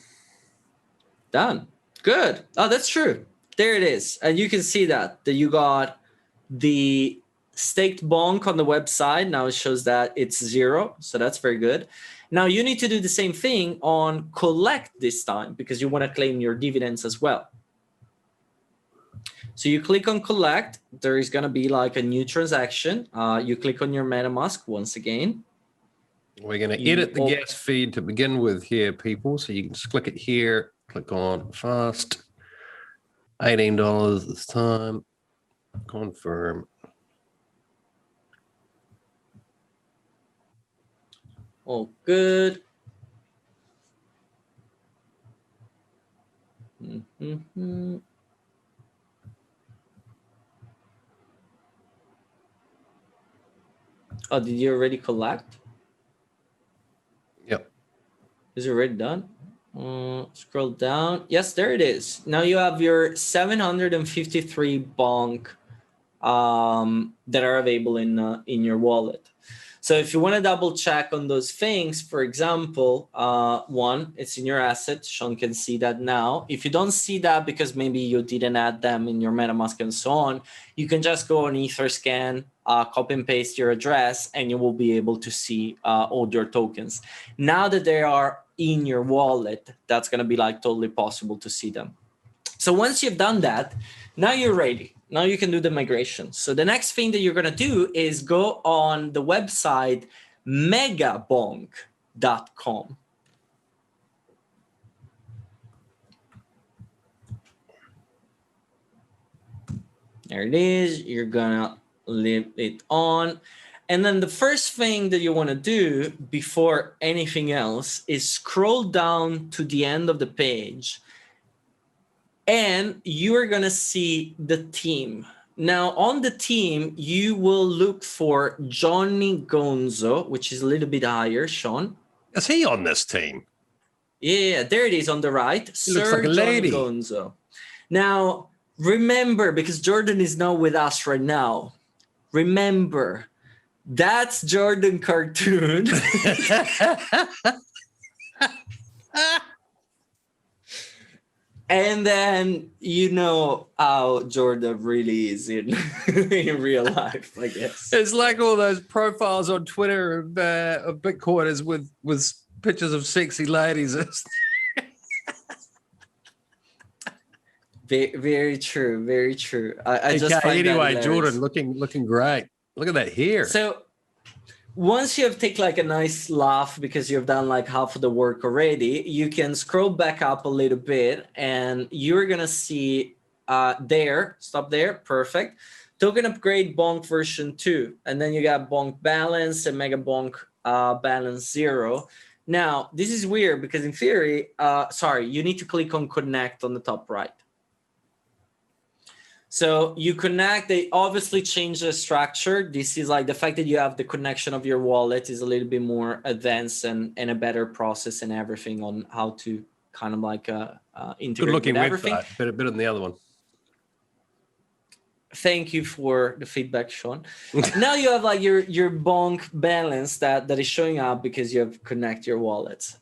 Done. Good. Oh, that's true. There it is. And you can see that you got the staked bonk on the website. Now it shows that it's 0. So that's very good. Now you need to do the same thing on collect this time because you want to claim your dividends as well. So you click on collect. There is going to be like a new transaction. You click on your MetaMask once again. We're going to edit the gas feed to begin with here, people. So you can just click it here. Click on fast. $18 this time. Confirm. All good. Mm-hmm. Oh, did you already collect? Yep. Is it already done? Scroll down. Yes, there it is. Now you have your 753 bonk that are available in your wallet. So if you want to double check on those things, for example, one, it's in your assets. Sean can see that now. If you don't see that because maybe you didn't add them in your MetaMask and so on, you can just go on Etherscan, copy and paste your address, and you will be able to see all your tokens. Now that they are in your wallet, that's going to be like totally possible to see them. So once you've done that, now you're ready. Now you can do the migration. So the next thing that you're going to do is go on the website megabonk.com. There it is. You're going to leave it on. And then the first thing that you want to do before anything else is scroll down to the end of the page. And you're going to see the team. Now on the team, you will look for Johnny Gonzo, which is a little bit higher, Sean. Is he on this team? Yeah, there it is on the right. He looks like a lady. Johnny Gonzo. Now, remember, because Jordan is not with us right now, remember, that's Jordan cartoon. And then you know how Jordan really is in in real life, I guess. It's like all those profiles on Twitter of Bitcoiners with pictures of sexy ladies. Very true, very true. I just find anyway, that Jordan looking great. Look at that hair. So once you have taken like a nice laugh because you've done like half of the work already, you can scroll back up a little bit and you're gonna see there, stop there, perfect. Token upgrade Bonk version 2, and then you got Bonk balance and megabonk balance 0. Now this is weird because in theory, you need to click on connect on the top right. So you connect, they obviously change the structure. This is like the fact that you have the connection of your wallet is a little bit more advanced and a better process and everything on how to kind of like integrate Good looking with everything. website, better than the other one. Thank you for the feedback, Sean. Now you have like your Bonk balance that is showing up because you have connect your wallets.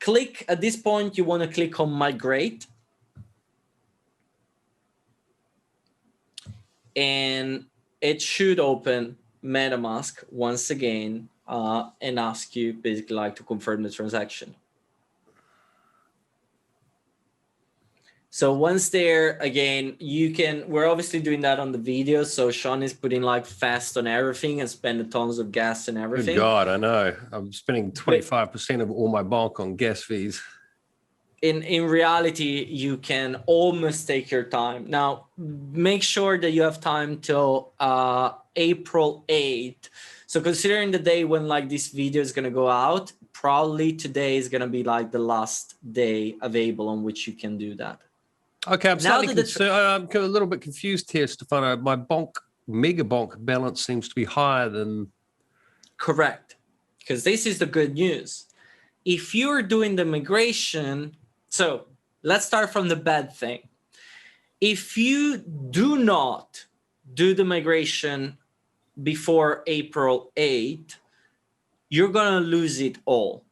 Click at this point, you want to click on migrate. And it should open MetaMask once again and ask you basically like to confirm the transaction. So once there, again, you can, we're obviously doing that on the video. So Sean is putting like fast on everything and spending tons of gas and everything. Good God, I know. I'm spending 25% of all my Bonk on gas fees. In reality, you can almost take your time. Now, make sure that you have time till April 8th. So considering the day when like this video is going to go out, probably today is going to be like the last day available on which you can do that. Okay, I'm slightly I'm a little bit confused here, Stefano. My megabonk balance seems to be higher than... Correct, because this is the good news. If you're doing the migration, so let's start from the bad thing. If you do not do the migration before April 8th, you're going to lose it all.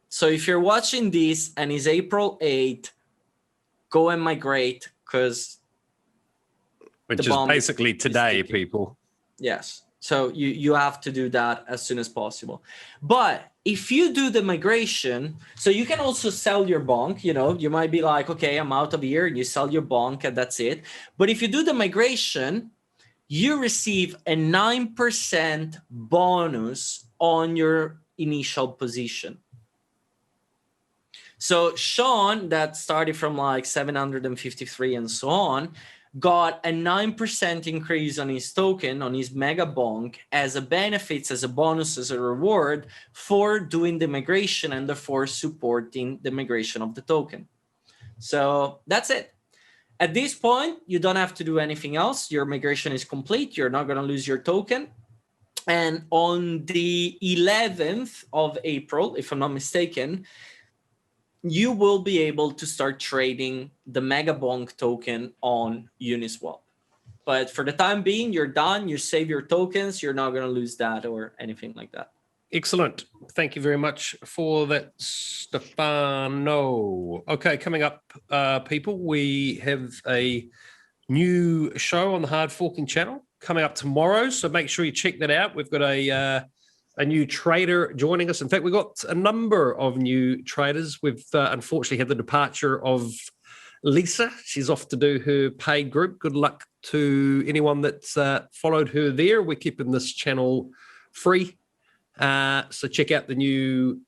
So if you're watching this and it's April 8th, go and migrate because... Which is basically today, people. Yes. So you have to do that as soon as possible. But if you do the migration, so you can also sell your Bonk, you know, you might be like, okay, I'm out of here, and you sell your Bonk and that's it. But if you do the migration, you receive a 9% bonus on your initial position. So Sean, that started from like 753 and so on, got a 9% increase on his token, on his megabonk, as a benefits, as a bonus, as a reward for doing the migration and therefore supporting the migration of the token. So that's it. At this point, you don't have to do anything else. Your migration is complete. You're not going to lose your token. And on the 11th of April, if I'm not mistaken, you will be able to start trading the megabonk token on Uniswap. But for the time being, you're done. You save your tokens. You're not going to lose that or anything like that. Excellent. Thank you very much for that, Stefano. Okay, coming up, people, we have a new show on the Hard Forking channel coming up tomorrow. So make sure you check that out. We've got a new trader joining us. In fact, we've got a number of new traders. We've unfortunately had the departure of Lisa. She's off to do her paid group. Good luck to anyone that's followed her there. We're keeping this channel free. So check out the new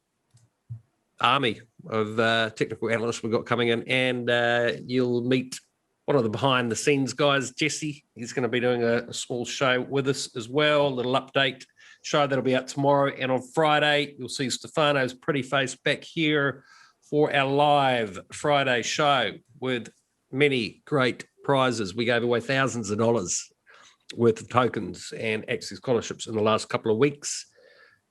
army of technical analysts we've got coming in, and you'll meet one of the behind the scenes guys, Jesse. He's going to be doing a small show with us as well, a little update show that'll be out tomorrow. And on Friday, you'll see Stefano's pretty face back here for our live Friday show with many great prizes. We gave away thousands of dollars worth of tokens and Access scholarships in the last couple of weeks.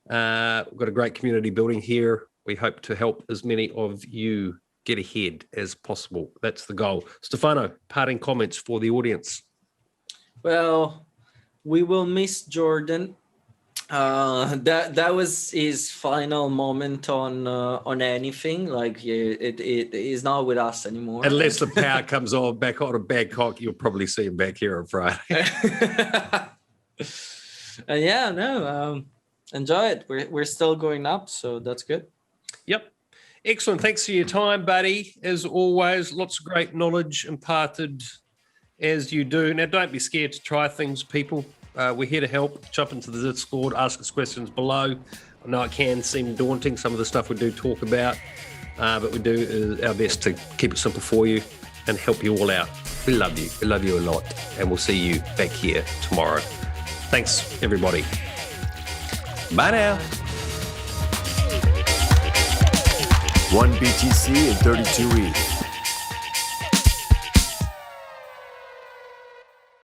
We've got a great community building here. We hope to help as many of you get ahead as possible. That's the goal. Stefano, parting comments for the audience. Well, we will miss Jordan. That was his final moment on anything. Like it is not with us anymore. Unless the power comes on back out of Bangkok, you'll probably see him back here on Friday. Enjoy it. We're still going up, so that's good. Yep. Excellent. Thanks for your time, buddy. As always, lots of great knowledge imparted as you do. Now, don't be scared to try things, people. We're here to help. Jump into the Discord, ask us questions below. I know it can seem daunting, some of the stuff we do talk about, but we do our best to keep it simple for you and help you all out. We love you. We love you a lot. And we'll see you back here tomorrow. Thanks, everybody. Bye now. 1 BTC and 32 ETH.